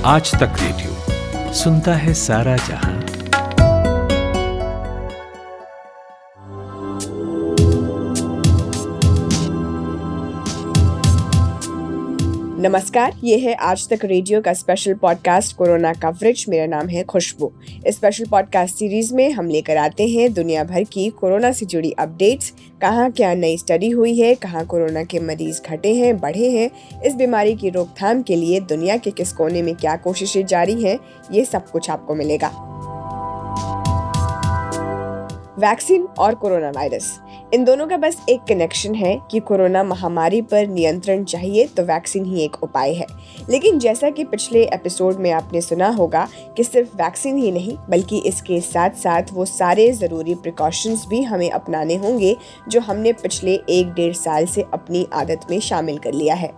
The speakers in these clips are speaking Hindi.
आज तक रेडियो सुनता है सारा जहां। नमस्कार, ये है आज तक रेडियो का स्पेशल पॉडकास्ट कोरोना कवरेज। मेरा नाम है खुशबू। इस स्पेशल पॉडकास्ट सीरीज में हम लेकर आते हैं दुनिया भर की कोरोना से जुड़ी अपडेट्स। कहाँ क्या नई स्टडी हुई है, कहाँ कोरोना के मरीज घटे हैं, बढ़े हैं, इस बीमारी की रोकथाम के लिए दुनिया के किस कोने में क्या कोशिशें जारी हैं, ये सब कुछ आपको मिलेगा। वैक्सीन और कोरोना वायरस, इन दोनों का बस एक कनेक्शन है कि कोरोना महामारी पर नियंत्रण चाहिए तो वैक्सीन ही एक उपाय है। लेकिन जैसा कि पिछले एपिसोड में आपने सुना होगा कि सिर्फ वैक्सीन ही नहीं बल्कि इसके साथ साथ वो सारे ज़रूरी प्रिकॉशंस भी हमें अपनाने होंगे जो हमने पिछले 1-1.5 साल से अपनी आदत में शामिल कर लिया है।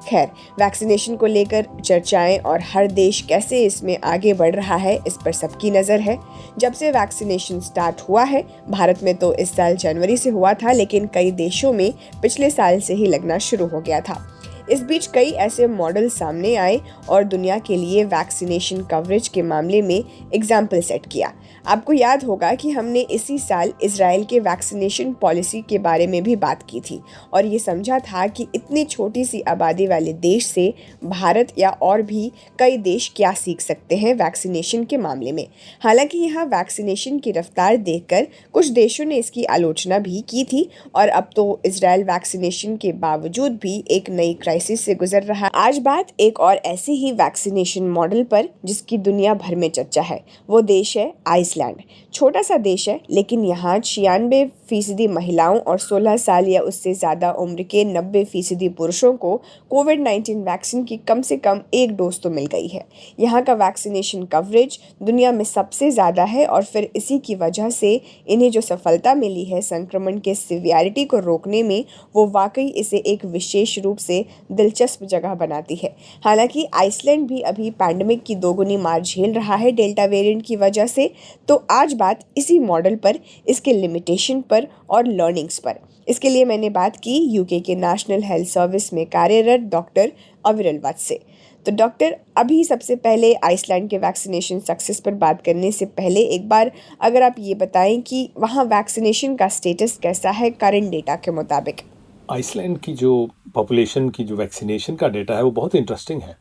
खैर, वैक्सीनेशन को लेकर चर्चाएं और हर देश कैसे इसमें आगे बढ़ रहा है, इस पर सबकी नज़र है। जब से वैक्सीनेशन स्टार्ट हुआ है, भारत में तो इस साल जनवरी से हुआ था, लेकिन कई देशों में पिछले साल से ही लगना शुरू हो गया था। इस बीच कई ऐसे मॉडल सामने आए और दुनिया के लिए वैक्सीनेशन कवरेज के मामले में एग्जाम्पल सेट किया। आपको याद होगा कि हमने इसी साल इजराइल के वैक्सीनेशन पॉलिसी के बारे में भी बात की थी और ये समझा था कि इतनी छोटी सी आबादी वाले देश से भारत या और भी कई देश क्या सीख सकते हैं वैक्सीनेशन के मामले में। हालांकि यहाँ वैक्सीनेशन की रफ्तार देखकर कुछ देशों ने इसकी आलोचना भी की थी और अब तो इजराइल वैक्सीनेशन के बावजूद भी एक नई क्राइसिस से गुजर रहा है। आज बात एक और ऐसे ही वैक्सीनेशन मॉडल पर जिसकी दुनिया भर में चर्चा है। वो देश है आइसलैंड। छोटा सा देश है, लेकिन यहाँ 96% महिलाओं और 16 साल या उससे ज़्यादा उम्र के 90% पुरुषों को कोविड-19 वैक्सीन की कम से कम एक डोज तो मिल गई है। यहाँ का वैक्सीनेशन कवरेज दुनिया में सबसे ज़्यादा है और फिर इसी की वजह से इन्हें जो सफलता मिली है संक्रमण के सिवियरिटी को रोकने में, वो वाकई इसे एक विशेष रूप से दिलचस्प जगह बनाती है। हालांकि आइसलैंड भी अभी पैंडेमिक की दोगुनी मार झेल रहा है डेल्टा वेरिएंट की वजह से। तो आज बात इसी मॉडल पर, इसके लिमिटेशन पर और लर्निंग्स पर। इसके लिए मैंने बात की यूके के नेशनल हेल्थ सर्विस में कार्यरत डॉक्टर अविरल वत्स से। तो डॉक्टर, अभी सबसे पहले आइसलैंड के वैक्सीनेशन सक्सेस पर बात करने से पहले एक बार अगर आप ये बताएं कि वहाँ वैक्सीनेशन का स्टेटस कैसा है करंट डेटा के मुताबिक। आइसलैंड की जो पॉपुलेशन की जो वैक्सीनेशन का डेटा है वो बहुत इंटरेस्टिंग है।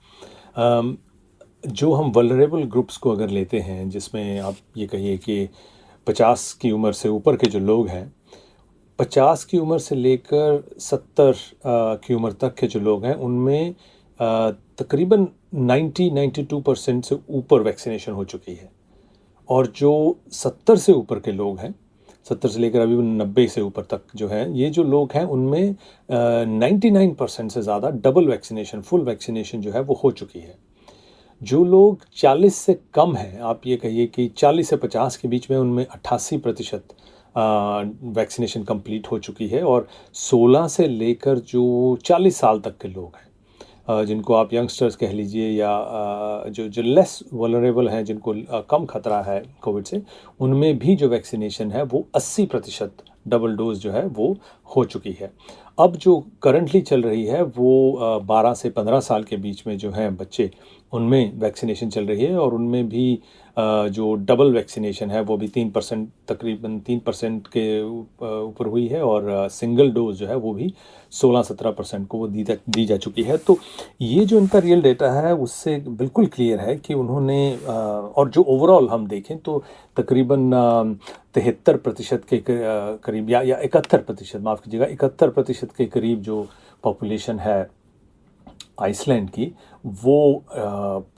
जो हम वल्नरेबल ग्रुप्स को अगर लेते हैं, जिसमें आप ये कहिए कि 50 की उम्र से ऊपर के जो लोग हैं, 50 की उम्र से लेकर 70 की उम्र तक के जो लोग हैं, उनमें तकरीबन 92% से ऊपर वैक्सीनेशन हो चुकी है। और जो 70 से ऊपर के लोग हैं, 70 से लेकर अभी 90 से ऊपर तक जो है, ये जो लोग हैं उनमें 99% से ज़्यादा डबल वैक्सीनेशन, फुल वैक्सीनेशन जो है वो हो चुकी है। जो लोग 40 से कम हैं, आप ये कहिए कि 40 से 50 के बीच में, उनमें 88% वैक्सीनेशन कंप्लीट हो चुकी है। और 16 से लेकर जो 40 साल तक के लोग हैं, जिनको आप यंगस्टर्स कह लीजिए या जो लेस वल्नरेबल हैं, जिनको कम खतरा है कोविड से, उनमें भी जो वैक्सीनेशन है वो 80% डबल डोज जो है वो हो चुकी है। अब जो करंटली चल रही है वो 12 से 15 साल के बीच में जो हैं बच्चे, उनमें वैक्सीनेशन चल रही है और उनमें भी जो डबल वैक्सीनेशन है वो भी 3%, तकरीबन 3% के ऊपर हुई है। और सिंगल डोज जो है वो भी 16-17% को वो दी जा चुकी है। तो ये जो इनका रियल डेटा है उससे बिल्कुल क्लियर है कि उन्होंने और जो ओवरऑल हम देखें तो तकरीबन 73% के करीब या 71%, माफ़ कीजिएगा, 71% के करीब जो पॉपुलेशन है आइसलैंड की, वो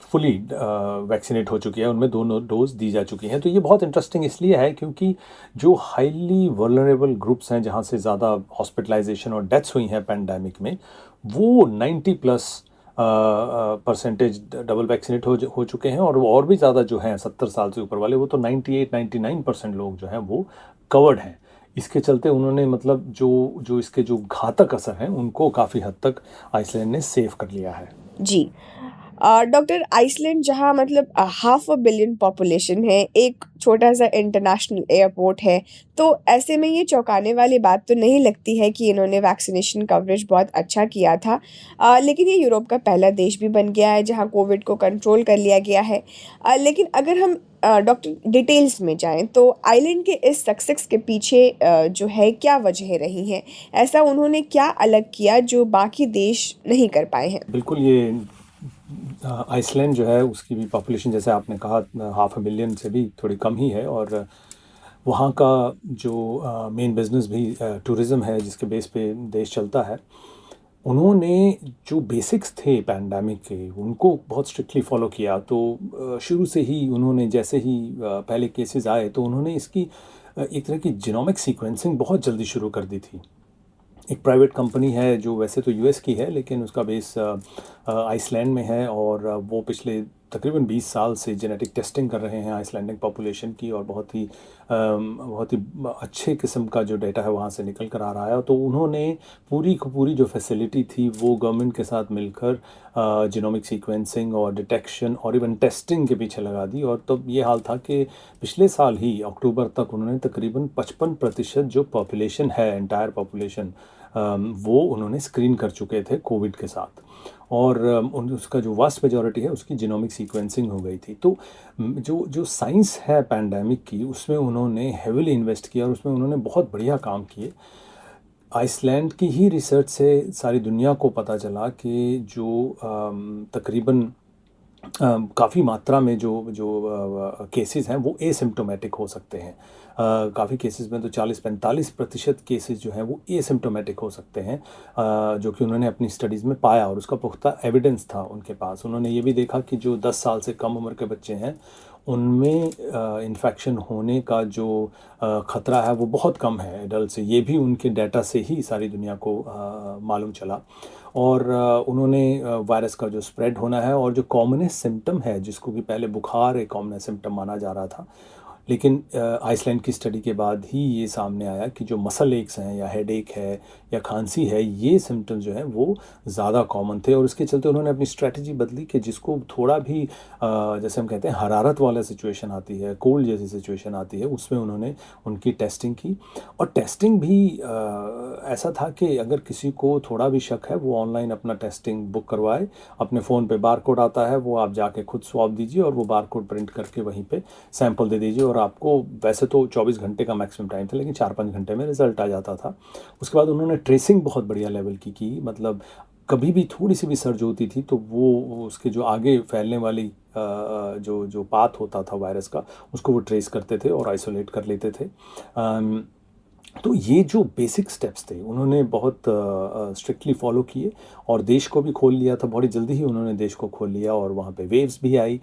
फुली वैक्सीनेट हो चुकी है, उनमें दोनों डोज दी जा चुकी हैं। तो ये बहुत इंटरेस्टिंग इसलिए है क्योंकि जो हाईली वल्नरेबल ग्रुप्स हैं, जहाँ से ज़्यादा हॉस्पिटलाइजेशन और डेथ्स हुई हैं पैंडेमिक में, वो 90+ परसेंटेज डबल वैक्सीनेट हो चुके हैं। और भी ज़्यादा जो हैं 70 साल से ऊपर वाले, वो तो 98-99% लोग जो हैं वो कवर्ड हैं। इसके चलते उन्होंने मतलब जो इसके जो घातक असर हैं उनको काफ़ी हद तक आइसलैंड ने सेव कर लिया है। जी, डॉक्टर, आइसलैंड जहाँ मतलब 500 मिलियन पॉपुलेशन है, एक छोटा सा इंटरनेशनल एयरपोर्ट है, तो ऐसे में ये चौंकाने वाली बात तो नहीं लगती है कि इन्होंने वैक्सीनेशन कवरेज बहुत अच्छा किया था। लेकिन ये यूरोप का पहला देश भी बन गया है जहाँ कोविड को कंट्रोल कर लिया गया है। लेकिन अगर हम डॉक्टर डिटेल्स में जाएं तो आइलैंड के इस सक्सेस के पीछे जो है क्या वजह रही हैं? ऐसा उन्होंने क्या अलग किया जो बाकी देश नहीं कर पाए हैं? बिल्कुल, ये आइसलैंड जो है उसकी भी पॉपुलेशन जैसे आपने कहा 500 मिलियन से भी थोड़ी कम ही है, और वहाँ का जो मेन बिजनेस भी टूरिज़्म है जिसके बेस पे देश चलता है। उन्होंने जो बेसिक्स थे पैंडेमिक के उनको बहुत स्ट्रिक्टली फॉलो किया। तो शुरू से ही उन्होंने जैसे ही पहले केसेस आए तो उन्होंने इसकी एक तरह की जीनोमिक सीक्वेंसिंग बहुत जल्दी शुरू कर दी थी। एक प्राइवेट कंपनी है जो वैसे तो यूएस की है लेकिन उसका बेस आइसलैंड में है, और वो पिछले तकरीबन 20 साल से जेनेटिक टेस्टिंग कर रहे हैं आइसलैंडिक पॉपुलेशन की, और बहुत ही अच्छे किस्म का जो डेटा है वहाँ से निकल कर आ रहा है। तो उन्होंने पूरी की पूरी जो फैसिलिटी थी वो गवर्नमेंट के साथ मिलकर जीनोमिक सीक्वेंसिंग और डिटेक्शन और इवन टेस्टिंग के पीछे लगा दी। और तब ये हाल था कि पिछले साल ही अक्टूबर तक उन्होंने तकरीबन 55% जो पॉपुलेशन है एंटायर पॉपुलेशन वो उन्होंने स्क्रीन कर चुके थे कोविड के साथ, और उसका जो वास्ट मेजॉरिटी है उसकी जीनोमिक सीक्वेंसिंग हो गई थी। तो जो साइंस है पैंडेमिक की उसमें उन्होंने हेविली इन्वेस्ट किया और उसमें उन्होंने बहुत बढ़िया काम किए। आइसलैंड की ही रिसर्च से सारी दुनिया को पता चला कि जो तकरीबन काफ़ी मात्रा में जो केसेस हैं वो एसिम्प्टोमेटिक हो सकते हैं। काफ़ी केसेस में तो 40-45% केसेस जो हैं वो एसिम्प्टोमेटिक हो सकते हैं, जो कि उन्होंने अपनी स्टडीज़ में पाया, और उसका पुख्ता एविडेंस था उनके पास। उन्होंने ये भी देखा कि जो 10 साल से कम उम्र के बच्चे हैं उनमें इन्फेक्शन होने का जो ख़तरा है वो बहुत कम है एडल्ट से। ये भी उनके डाटा से ही सारी दुनिया को मालूम चला। और उन्होंने वायरस का जो स्प्रेड होना है और जो कॉमनेस्ट सिम्टम है, जिसको कि पहले बुखार एक कॉमनेस्ट सिम्टम माना जा रहा था, लेकिन आइसलैंड की स्टडी के बाद ही ये सामने आया कि जो मसल एक्स हैं या हेडेक है या खांसी है, ये सिम्टम्स जो हैं वो ज़्यादा कॉमन थे। और इसके चलते उन्होंने अपनी स्ट्रेटजी बदली कि जिसको थोड़ा भी जैसे हम कहते हैं हरारत वाला सिचुएशन आती है, कोल्ड जैसी सिचुएशन आती है, उसमें उन्होंने उनकी टेस्टिंग की। और टेस्टिंग भी ऐसा था कि अगर किसी को थोड़ा भी शक है वो ऑनलाइन अपना टेस्टिंग बुक करवाए, अपने फ़ोन पे बारकोड आता है, वो आप जाके खुद स्वैब दीजिए और वो बारकोड प्रिंट करके वहीं पे सैंपल दे दीजिए, और आपको वैसे तो 24 घंटे का मैक्सिमम टाइम था लेकिन 4-5 घंटे में रिज़ल्ट आ जाता था। उसके बाद उन्होंने ट्रेसिंग बहुत बढ़िया लेवल की, मतलब कभी भी थोड़ी सी भी सर्ज होती थी तो वो उसके जो आगे फैलने वाली जो पाथ होता था वायरस का, उसको वो ट्रेस करते थे और आइसोलेट कर लेते थे। तो ये जो बेसिक स्टेप्स थे उन्होंने बहुत स्ट्रिक्टली फॉलो किए, और देश को भी खोल लिया था। बड़ी जल्दी ही उन्होंने देश को खोल लिया और वहाँ पे वेव्स भी आई।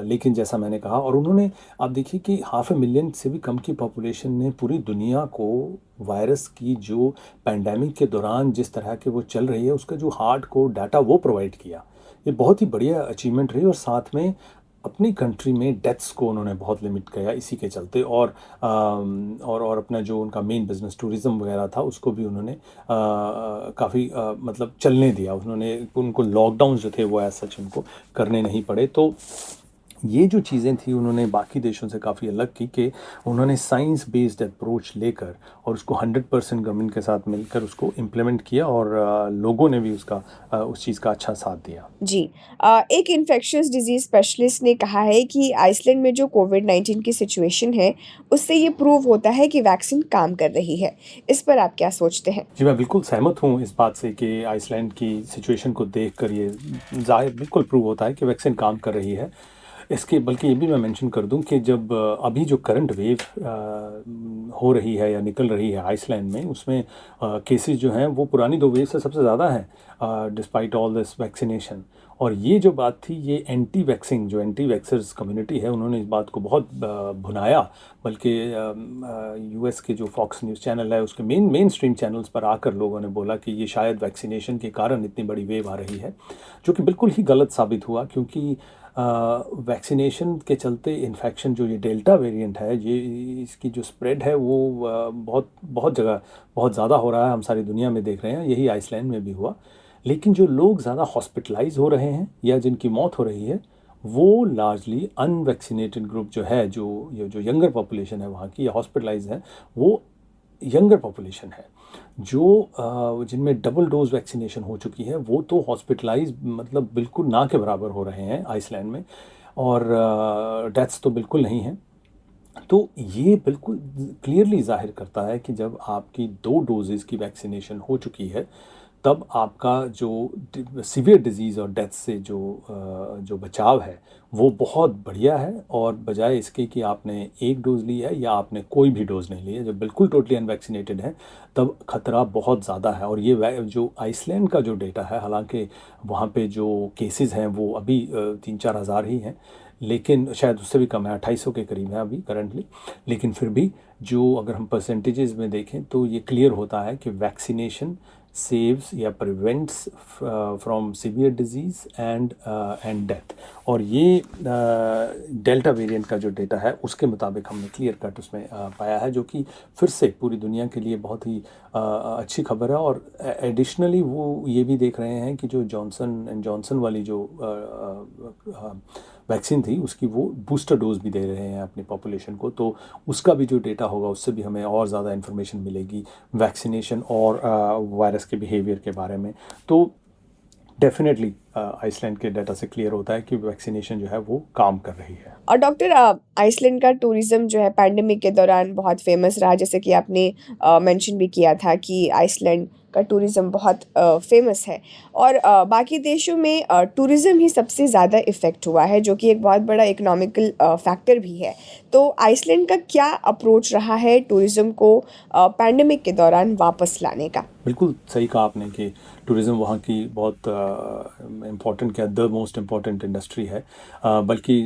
लेकिन जैसा मैंने कहा, और उन्होंने आप देखिए कि 500 मिलियन से भी कम की पॉपुलेशन ने पूरी दुनिया को वायरस की जो पैंडेमिक के दौरान जिस तरह के वो चल रही है उसका जो हार्ड कोर डाटा वो प्रोवाइड किया। ये बहुत ही बढ़िया अचीवमेंट रही, और साथ में अपनी कंट्री में डेथ्स को उन्होंने बहुत लिमिट किया इसी के चलते। और अपना जो उनका मेन बिजनेस टूरिज़्म वगैरह था उसको भी उन्होंने काफ़ी मतलब चलने दिया। उनको लॉकडाउन जो थे वो ऐसा सच उनको करने नहीं पड़े। तो ये जो चीज़ें थी उन्होंने बाकी देशों से काफ़ी अलग की कि उन्होंने साइंस बेस्ड अप्रोच लेकर और उसको 100% गवर्नमेंट के साथ मिलकर उसको इम्प्लीमेंट किया, और लोगों ने भी उस चीज़ का अच्छा साथ दिया। जी। एक इन्फेक्शियस डिजीज़ स्पेशलिस्ट ने कहा है कि आइसलैंड में जो कोविड-19 की सिचुएशन है, उससे ये प्रूव होता है कि वैक्सीन काम कर रही है। इस पर आप क्या सोचते हैं? जी, मैं बिल्कुल सहमत हूँ इस बात से कि आइसलैंड की सिचुएशन को देखकर ये ज़ाहिर बिल्कुल प्रूव होता है कि वैक्सीन काम कर रही है। इसके बल्कि ये भी मैं मेंशन कर दूं कि जब अभी जो करंट वेव हो रही है या निकल रही है आइसलैंड में, उसमें केसेस जो हैं वो पुरानी 2 वेव से सबसे ज़्यादा हैं डिस्पाइट ऑल दिस वैक्सीनेशन। और ये जो बात थी, ये एंटी वैक्सर्स कम्युनिटी है, उन्होंने इस बात को बहुत भुनाया। बल्कि यूएस के जो फॉक्स न्यूज़ चैनल है उसके मेन स्ट्रीम चैनल्स पर आकर लोगों ने बोला कि ये शायद वैक्सीनेशन के कारण इतनी बड़ी वेव आ रही है, जो कि बिल्कुल ही गलत साबित हुआ। क्योंकि वैक्सीनेशन के चलते इन्फेक्शन जो ये डेल्टा वेरिएंट है, ये इसकी जो स्प्रेड है वो बहुत जगह बहुत ज़्यादा हो रहा है, हम सारी दुनिया में देख रहे हैं, यही आइसलैंड में भी हुआ। लेकिन जो लोग ज़्यादा हॉस्पिटलाइज हो रहे हैं या जिनकी मौत हो रही है वो लार्जली अनवैक्सीनेटेड ग्रुप जो है, जो यंगर पॉपुलेशन है वहाँ की या हॉस्पिटलाइज है, वो यंगर पॉपुलेशन है। जो जिनमें डबल डोज वैक्सीनेशन हो चुकी है वो तो हॉस्पिटलाइज मतलब बिल्कुल ना के बराबर हो रहे हैं आइसलैंड में, और डेथ्स तो बिल्कुल नहीं हैं। तो ये बिल्कुल क्लियरली जाहिर करता है कि जब आपकी 2 डोजेज़ की वैक्सीनेशन हो चुकी है तब आपका जो सीवियर डिजीज़ और डेथ से जो बचाव है वो बहुत बढ़िया है, और बजाय इसके कि आपने 1 डोज़ ली है या आपने कोई भी डोज़ नहीं ली है, जब बिल्कुल टोटली अनवैक्सीनेटेड है तब खतरा बहुत ज़्यादा है। और ये जो आइसलैंड का जो डेटा है, हालांकि वहाँ पे जो केसेस हैं वो अभी 3-4 हज़ार ही हैं, लेकिन शायद उससे भी कम है, 2800 के करीब है अभी करंटली। लेकिन फिर भी जो अगर हम परसेंटेजेस में देखें तो ये क्लियर होता है कि वैक्सीनेशन सेव्स या prevents from severe disease and death. और ये डेल्टा वेरिएंट का जो डेटा है उसके मुताबिक हमने क्लियर कट उसमें पाया है, जो कि फिर से पूरी दुनिया के लिए बहुत ही अच्छी खबर है। और एडिशनली वो ये भी देख रहे हैं कि जो जॉनसन एंड जॉनसन वाली जो वैक्सीन थी उसकी वो बूस्टर डोज भी दे रहे हैं अपनी पॉपुलेशन को, तो उसका भी जो डेटा होगा उससे भी हमें और ज़्यादा इन्फॉर्मेशन मिलेगी वैक्सीनेशन और वायरस के बिहेवियर के बारे में। तो डेफिनेटली आइसलैंड के डाटा से क्लियर होता है कि वैक्सीनेशन जो है वो काम कर रही है। और डॉक्टर, आइसलैंड का टूरिज्म जो है पैंडेमिक के दौरान बहुत फेमस रहा, जैसे कि आपने मेंशन भी किया था कि आइसलैंड का टूरिज़्म बहुत फेमस है, और बाकी देशों में टूरिज़्म ही सबसे ज़्यादा इफ़ेक्ट हुआ है, जो कि एक बहुत बड़ा इकोनॉमिकल फैक्टर भी है। तो आइसलैंड का क्या अप्रोच रहा है टूरिज़्म को पैंडेमिक के दौरान वापस लाने का? बिल्कुल सही कहा आपने कि टूरिज़्म वहाँ की बहुत इम्पॉर्टेंट, क्या द मोस्ट इम्पॉर्टेंट इंडस्ट्री है। बल्कि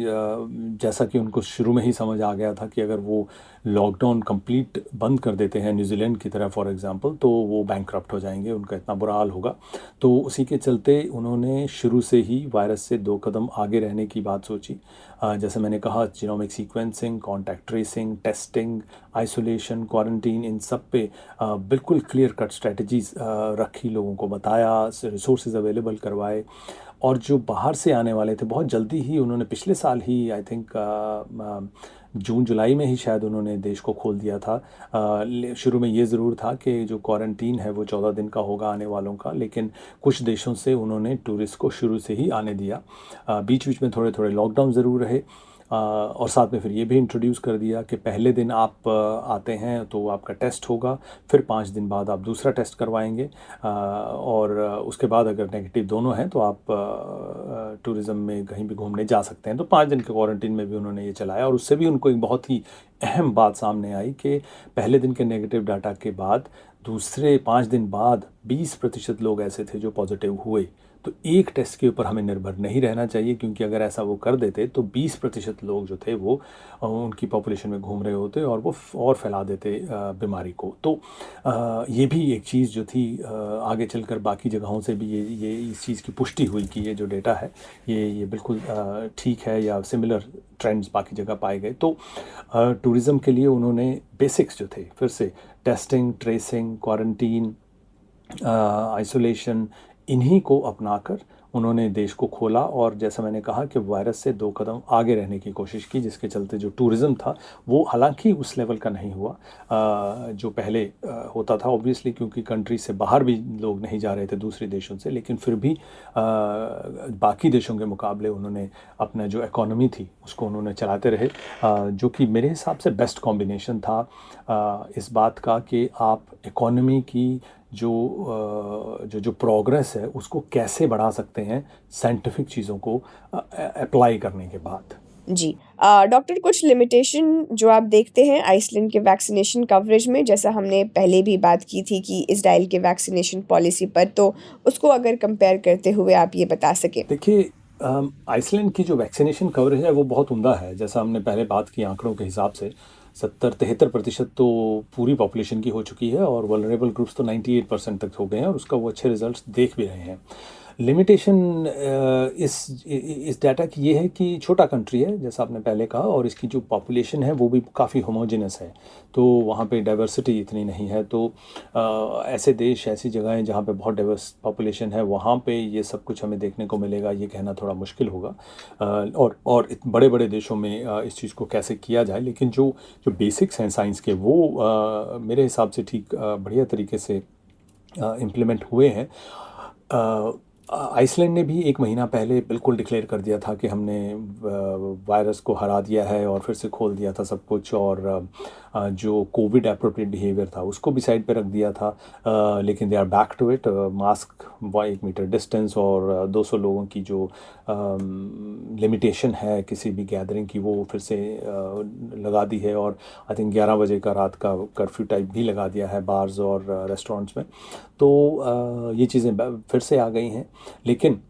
जैसा कि उनको शुरू में ही समझ आ गया था कि अगर वो लॉकडाउन कंप्लीट बंद कर देते हैं न्यूजीलैंड की तरह फॉर एग्जांपल, तो वो बैंकरप्ट हो जाएंगे, उनका इतना बुरा हाल होगा। तो उसी के चलते उन्होंने शुरू से ही वायरस से 2 कदम आगे रहने की बात सोची। जैसे मैंने कहा, genomic sequencing, contact tracing, testing, isolation, quarantine, इन सब पे बिल्कुल क्लियर कट स्ट्रेटजीज रखी, लोगों को बताया, रिसोर्सेज अवेलेबल करवाए। और जो बाहर से आने वाले थे बहुत जल्दी ही उन्होंने पिछले साल ही आई थिंक जून जुलाई में ही शायद उन्होंने देश को खोल दिया था। शुरू में ये ज़रूर था कि जो क्वारंटीन है वो 14 दिन का होगा आने वालों का, लेकिन कुछ देशों से उन्होंने टूरिस्ट को शुरू से ही आने दिया। बीच बीच में थोड़े थोड़े लॉकडाउन ज़रूर रहे, और साथ में फिर ये भी इंट्रोड्यूस कर दिया कि पहले दिन आप आते हैं तो आपका टेस्ट होगा, फिर 5 दिन बाद आप दूसरा टेस्ट करवाएंगे, और उसके बाद अगर नेगेटिव दोनों हैं तो आप टूरिज़्म में कहीं भी घूमने जा सकते हैं। तो 5 दिन के क्वारंटीन में भी उन्होंने ये चलाया, और उससे भी उनको एक बहुत ही अहम बात सामने आई कि पहले दिन के नेगेटिव डाटा के बाद दूसरे 5 दिन बाद 20% लोग ऐसे थे जो पॉजिटिव हुए। तो एक टेस्ट के ऊपर हमें निर्भर नहीं रहना चाहिए, क्योंकि अगर ऐसा वो कर देते तो 20% लोग जो थे वो उनकी पॉपुलेशन में घूम रहे होते और वो और फैला देते बीमारी को। तो ये भी एक चीज़ जो थी, आगे चलकर बाकी जगहों से भी ये इस चीज़ की पुष्टि हुई कि ये जो डेटा है ये बिल्कुल ठीक है, या सिमिलर ट्रेंड्स बाकी जगह पाए गए। तो टूरिज़्म के लिए उन्होंने बेसिक्स जो थे, फिर से टेस्टिंग, ट्रेसिंग, क्वारंटीन, आइसोलेशन, इन्हीं को अपनाकर उन्होंने देश को खोला, और जैसा मैंने कहा कि वायरस से 2 कदम आगे रहने की कोशिश की, जिसके चलते जो टूरिज़्म था वो हालांकि उस लेवल का नहीं हुआ जो पहले होता था, ऑब्वियसली क्योंकि कंट्री से बाहर भी लोग नहीं जा रहे थे दूसरे देशों से, लेकिन फिर भी बाकी देशों के मुकाबले उन्होंने अपना जो इकॉनमी थी उसको उन्होंने चलाते रहे, जो कि मेरे हिसाब से बेस्ट कॉम्बिनेशन था इस बात का कि आप इकॉनमी की जो प्रोग्रेस है उसको कैसे बढ़ा सकते हैं साइंटिफिक चीज़ों को अप्लाई करने के बाद। जी डॉक्टर, कुछ लिमिटेशन जो आप देखते हैं आइसलैंड के वैक्सीनेशन कवरेज में, जैसा हमने पहले भी बात की थी कि इजराइल के वैक्सीनेशन पॉलिसी पर, तो उसको अगर कंपेयर करते हुए आप ये बता सकें। देखिए, आइसलैंड की जो वैक्सीनेशन कवरेज है वो बहुत उम्दा है। जैसा हमने पहले बात की, आंकड़ों के हिसाब से 73% तो पूरी पॉपुलेशन की हो चुकी है, और वल्नरेबल ग्रुप्स तो 98% तक हो गए हैं, और उसका वो अच्छे रिजल्ट्स देख भी रहे हैं। लिमिटेशन इस डाटा की ये है कि छोटा कंट्री है जैसा आपने पहले कहा, और इसकी जो पॉपुलेशन है वो भी काफ़ी होमोजेनस है, तो वहाँ पे डाइवर्सिटी इतनी नहीं है। तो ऐसे देश, ऐसी जगहें जहाँ पे बहुत डाइवर्स पॉपुलेशन है, वहाँ पे ये सब कुछ हमें देखने को मिलेगा, ये कहना थोड़ा मुश्किल होगा। और बड़े बड़े देशों में इस चीज़ को कैसे किया जाए, लेकिन जो जो बेसिक्स हैं साइंस के वो मेरे हिसाब से ठीक बढ़िया तरीके से इम्प्लीमेंट हुए हैं। आइसलैंड ने भी एक महीना पहले बिल्कुल डिक्लेयर कर दिया था कि हमने वायरस को हरा दिया है और फिर से खोल दिया था सब कुछ, और जो कोविड एप्रोप्रिएट बिहेवियर था उसको भी साइड पे रख दिया था। लेकिन they are back to it. Mask, 1 metre distance और 200 लोगों की जो लिमिटेशन है किसी भी गैदरिंग की, वो फिर से लगा दी है। और आई थिंक 11 बजे का रात का कर्फ्यू टाइप भी लगा दिया है बार्स और रेस्टोरेंट्स में। तो ये चीज़ें फिर से आ गई हैं। लेकिन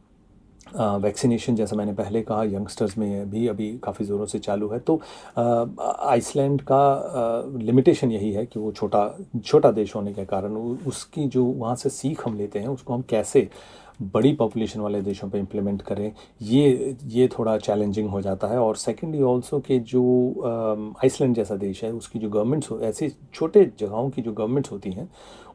वैक्सीनेशन, जैसा मैंने पहले कहा, यंगस्टर्स में भी अभी काफ़ी ज़ोरों से चालू है। तो आइसलैंड का लिमिटेशन यही है कि वो छोटा देश होने के कारण उसकी जो वहाँ से सीख हम लेते हैं उसको हम कैसे बड़ी पॉपुलेशन वाले देशों पे इम्प्लीमेंट करें, ये थोड़ा चैलेंजिंग हो जाता है। और सेकेंडली ऑल्सो कि जो आइसलैंड जैसा देश है उसकी जो गवर्नमेंट्स, ऐसी छोटे जगहों की जो गवर्नमेंट्स होती हैं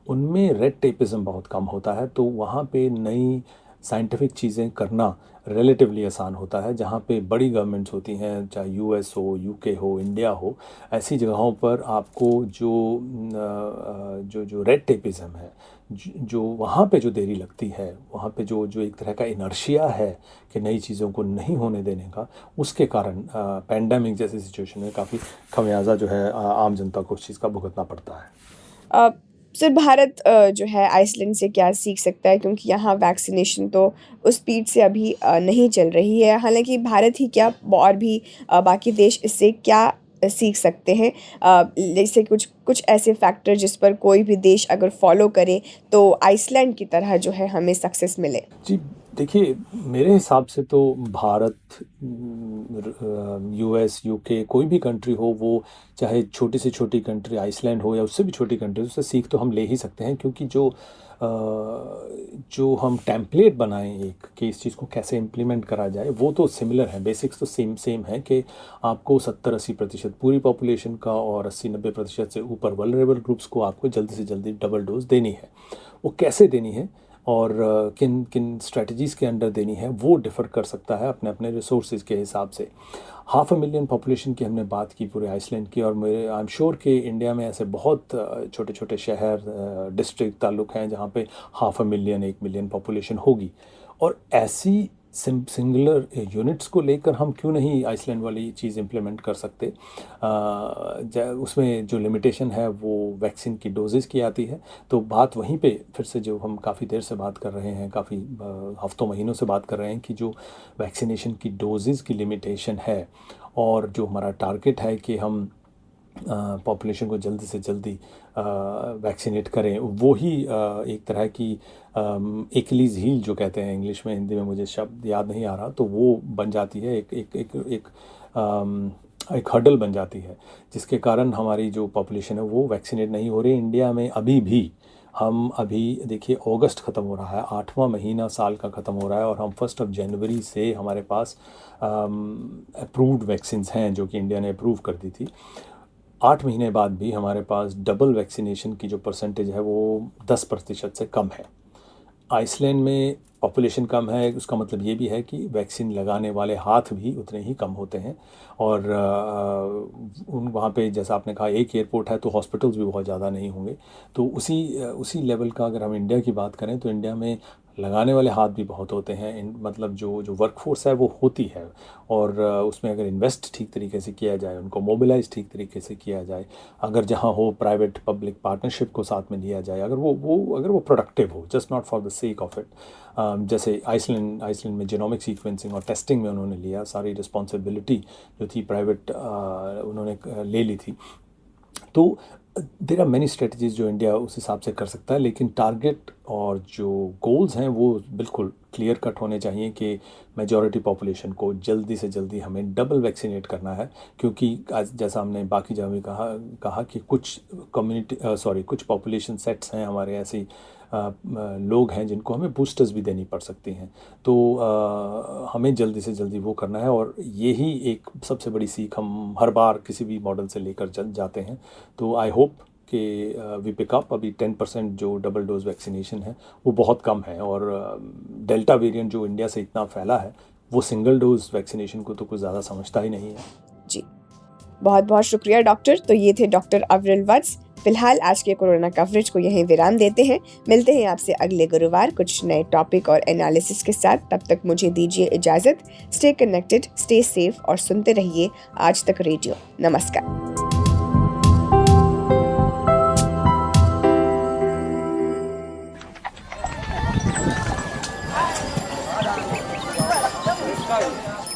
उनमें रेड टेपिज्म बहुत कम होता है, तो वहाँ पे नई साइंटिफिक चीज़ें करना रिलेटिवली आसान होता है। जहाँ पे बड़ी गवर्नमेंट्स होती हैं, चाहे यूएस हो, यूके हो, इंडिया हो, ऐसी जगहों पर आपको जो रेड टेपिज्म है, जो वहाँ पे जो देरी लगती है, वहाँ पे जो जो एक तरह का इनर्शिया है कि नई चीज़ों को नहीं होने देने का, उसके कारण पैंडेमिक जैसी सिचुएशन में काफ़ी खमियाजा जो है आम जनता को उस चीज़ का भुगतना पड़ता है। सर, भारत जो है आइसलैंड से क्या सीख सकता है, क्योंकि यहाँ वैक्सीनेशन तो उस स्पीड से अभी नहीं चल रही है। हालांकि भारत ही क्या, और भी बाकी देश इससे क्या सीख सकते हैं, जैसे कुछ कुछ ऐसे फैक्टर जिस पर कोई भी देश अगर फॉलो करे तो आइसलैंड की तरह जो है हमें सक्सेस मिले। जी देखिए, मेरे हिसाब से तो भारत, यूएस, यूके, कोई भी कंट्री हो, वो चाहे छोटी से छोटी कंट्री आइसलैंड हो या उससे भी छोटी कंट्री, उससे सीख तो हम ले ही सकते हैं। क्योंकि जो हम टेम्पलेट बनाएं एक कि इस चीज़ को कैसे इम्प्लीमेंट करा जाए, वो तो सिमिलर है, बेसिक्स तो सेम है कि आपको 70-80% पूरी पॉपुलेशन का और 80-90% से ऊपर वल्नरेबल ग्रुप्स को आपको जल्दी से जल्दी डबल डोज देनी है। वो कैसे देनी है और किन किन स्ट्रेटजीज़ के अंडर देनी है वो डिफ़र कर सकता है अपने अपने रिसोर्सेज के हिसाब से। 500,000 पॉपुलेशन की हमने बात की पूरे आइसलैंड की, और मेरे आई एम श्योर कि इंडिया में ऐसे बहुत छोटे छोटे शहर, डिस्ट्रिक्ट, ताल्लुक हैं जहाँ पे 500,000, 1 मिलियन पॉपुलेशन होगी। और ऐसी सिंगुलर यूनिट्स को लेकर हम क्यों नहीं आइसलैंड वाली चीज़ इम्प्लीमेंट कर सकते। उसमें जो लिमिटेशन है वो वैक्सीन की डोजेज़ की आती है। तो बात वहीं पे फिर से जो हम काफ़ी देर से बात कर रहे हैं, काफ़ी हफ्तों महीनों से बात कर रहे हैं कि जो वैक्सीनेशन की डोजेज़ की लिमिटेशन है, और जो हमारा टारगेट है कि हम पॉपुलेशन को जल्दी से जल्दी वैक्सीनेट करें, वो ही एक तरह की एक्लीज हील जो कहते हैं इंग्लिश में, हिंदी में मुझे शब्द याद नहीं आ रहा, तो वो बन जाती है, एक हर्डल बन जाती है, जिसके कारण हमारी जो पॉपुलेशन है वो वैक्सीनेट नहीं हो रही। इंडिया में अभी देखिए, अगस्त ख़त्म हो रहा है, 8वां महीना साल का ख़त्म हो रहा है, और हम 1 जनवरी से हमारे पास अप्रूव्ड वैक्सीन्स हैं जो कि इंडिया ने अप्रूव कर दी थी। 8 महीने बाद भी हमारे पास डबल वैक्सीनेशन की जो परसेंटेज है वो 10% से कम है। आइसलैंड में पॉपुलेशन कम है, उसका मतलब ये भी है कि वैक्सीन लगाने वाले हाथ भी उतने ही कम होते हैं। और वहाँ पे जैसा आपने कहा, एक एयरपोर्ट है तो हॉस्पिटल्स भी बहुत ज़्यादा नहीं होंगे। तो उसी लेवल का अगर हम इंडिया की बात करें तो इंडिया में लगाने वाले हाथ भी बहुत होते हैं। मतलब जो वर्कफोर्स है वो होती है, और उसमें अगर इन्वेस्ट ठीक तरीके से किया जाए, उनको मोबिलाइज ठीक तरीके से किया जाए, अगर जहाँ हो प्राइवेट पब्लिक पार्टनरशिप को साथ में लिया जाए, अगर वो प्रोडक्टिव हो, just not for the sake of it. जैसे आइसलैंड में जीनोमिक सीक्वेंसिंग और टेस्टिंग में उन्होंने लिया, सारी रिस्पॉन्सिबिलिटी जो थी प्राइवेट उन्होंने ले ली थी। तो देयर आर मैनी स्ट्रेटजीज जो इंडिया उस हिसाब से कर सकता है, लेकिन टारगेट और जो गोल्स हैं वो बिल्कुल क्लियर कट होने चाहिए कि मेजॉरिटी पॉपुलेशन को जल्दी से जल्दी हमें डबल वैक्सीनेट करना है। क्योंकि आज जैसा हमने बाकी जगह में कहा कि कुछ पॉपुलेशन सेट्स हैं हमारे ऐसी लोग हैं जिनको हमें बूस्टर्स भी देनी पड़ सकती हैं। तो हमें जल्दी से जल्दी वो करना है, और यही एक सबसे बड़ी सीख हम हर बार किसी भी मॉडल से लेकर चल जाते हैं। तो आई होप कि वी पिकअप। अभी 10% जो डबल डोज वैक्सीनेशन है वो बहुत कम है, और डेल्टा वेरिएंट जो इंडिया से इतना फैला है वो सिंगल डोज वैक्सीनेशन को तो कुछ ज़्यादा समझता ही नहीं है। जी, बहुत बहुत शुक्रिया डॉक्टर। तो ये थे डॉक्टर अविरल वत्स। फिलहाल आज के कोरोना कवरेज को यहीं विराम देते हैं। मिलते हैं आपसे अगले गुरुवार कुछ नए टॉपिक और एनालिसिस के साथ। तब तक मुझे दीजिए इजाजत। स्टे कनेक्टेड, स्टे सेफ और सुनते रहिए आज तक रेडियो। नमस्कार।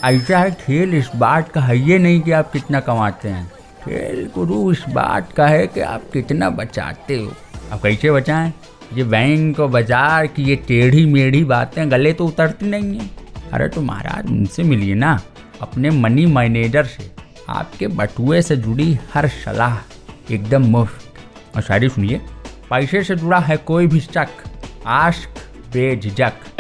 ऐसा है, खेल इस बात का है ये नहीं कि आप कितना कमाते हैं, खेल गुरु इस बात का है कि आप कितना बचाते हो। अब कैसे बचाएं? ये बैंक और बाजार की ये टेढ़ी मेढ़ी बातें गले तो उतरती नहीं हैं। अरे तो महाराज उनसे मिलिए ना, अपने मनी मैनेजर से। आपके बटुए से जुड़ी हर सलाह एकदम मुफ्त। और शायरी सुनिए, पैसे से जुड़ा है कोई भी शक, आस्क बेझिझक।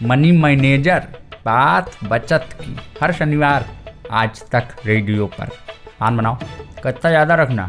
मनी मैनेजर, बात बचत की, हर शनिवार आज तक रेडियो पर। पान बनाओ, कत्ता ज़्यादा रखना।